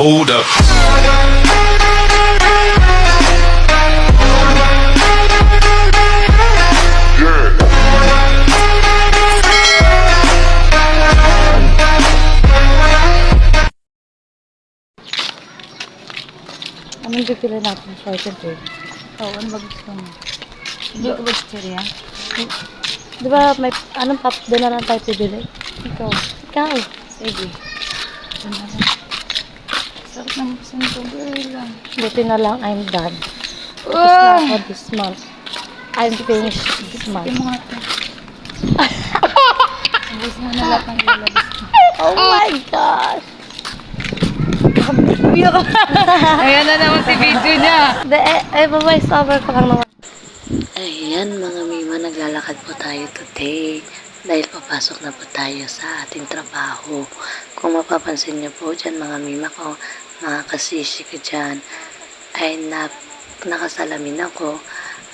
Hold up. Anong pipili natin? Short and drink. Oo, ano ba gusto mo? Hindi ko vegetarian. Di ba may anong pop doon na lang tayo pibili? Ikaw. Ikaw. Sige. Ano na lang. Sarap naman kasi nito, girl. Buti na lang I'm done. Ah! For this month. I'm finished this month. Sige mo nga ito. Ubus mo na lahat ng ilalabas mo. Oh my gosh! Ayan na naman si video niya. Voice over ko lang naman. Ayan mga mima, naglalakad po tayo today dahil papasok na po tayo sa ating trabaho. Kung mapapansin niyo po dyan mga mima ko, mga kasisi ko dyan, ay nakasalamin ako.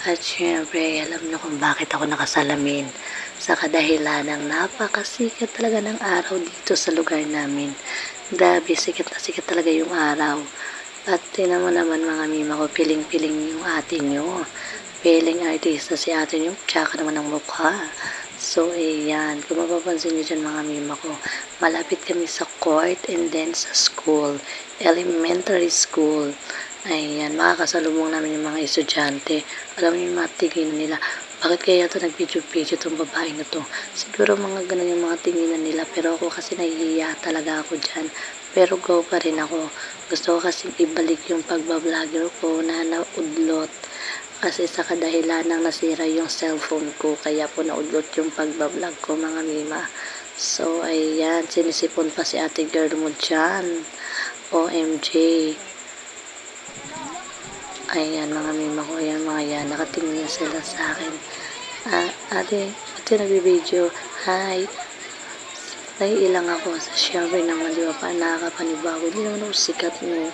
At syempre, alam niyo kung bakit ako nakasalamin. Sa kadahilan ng napakasikat talaga ng araw dito sa lugar namin. Grabe, sikat na sikat talaga yung araw. At tinan mo naman mga mima ko, piling-piling yung ate nyo. Piling artista si ate nyo, tsaka naman ang mukha. So, ayan. Kung mapapansin nyo dyan mga mima ko, malapit kami sa court and then sa school. Elementary school. Ayan, makakasalubong namin yung mga estudyante. Alam mo yung mga tingin nila, bakit kaya ito nag-video-video itong babae na to? Siguro mga ganun yung mga tinginan nila, pero ako kasi nahihiya talaga ako dyan. Pero go pa rin ako. Gusto ko kasi ibalik yung pagbablogger ko na naudlot. Kasi sa kadahilan ng nasira yung cellphone ko, kaya po naudlot yung pagbablog ko mga mima. So, ayan, sinisipon pa si ate girl mo dyan. OMG. Ayan mga mima ko, ayan mga yan, nakatingin na sila sa akin. Ate nagbibideo, hi. Naiilang ako sa syempre naman, di ba pa, nakakapanibago, hindi naman ako sikat mo.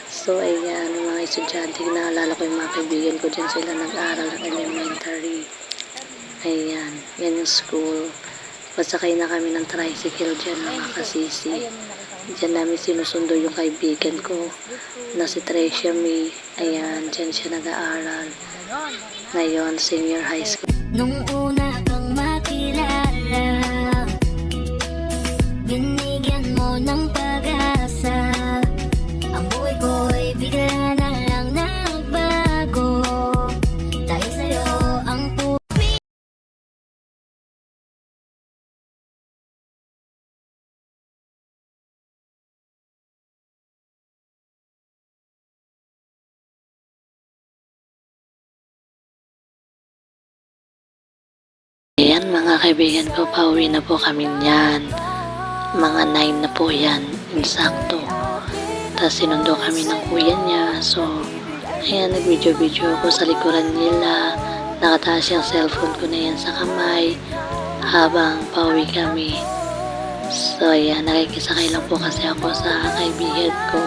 So, ayan, mga estudyante, naalala ko yung mga kaibigan ko dyan, sila nag-aaral ng elementary. Ayan, yan yung school. Pasakay na kami ng tricycle dyan, mga kasisi. Diyan namin sinusundo yung kaibigan ko na si Tricia May. Ayan, dyan siya nag-aaral. Ngayon, senior high school. Nung una kang makilala, binigyan mo ng pag-asa. Ang buhay ko'y bigla na lang nagbago. Dahil sa'yo ang Ayan mga kaibigan ko, pauwi na po kami niyan. Mga 9 na po yan, insakto. Tapos sinundo kami ng kuya niya. So, ayan, nag-video-video ako sa likuran nila. Nakataas yung cellphone ko na yan sa kamay habang pauwi kami. So, ayan, nakikisakay lang po kasi ako sa kaibigan ko.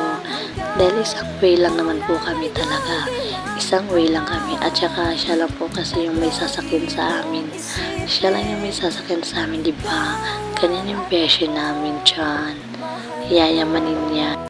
Dahil isang way lang naman po kami talaga. Isang way lang kami. At saka siya lang po kasi yung may sasakyan sa amin. Siya lang yung may sasakyan sa amin, di ba? Ganyan yung passion namin dyan. Yayamanin niya.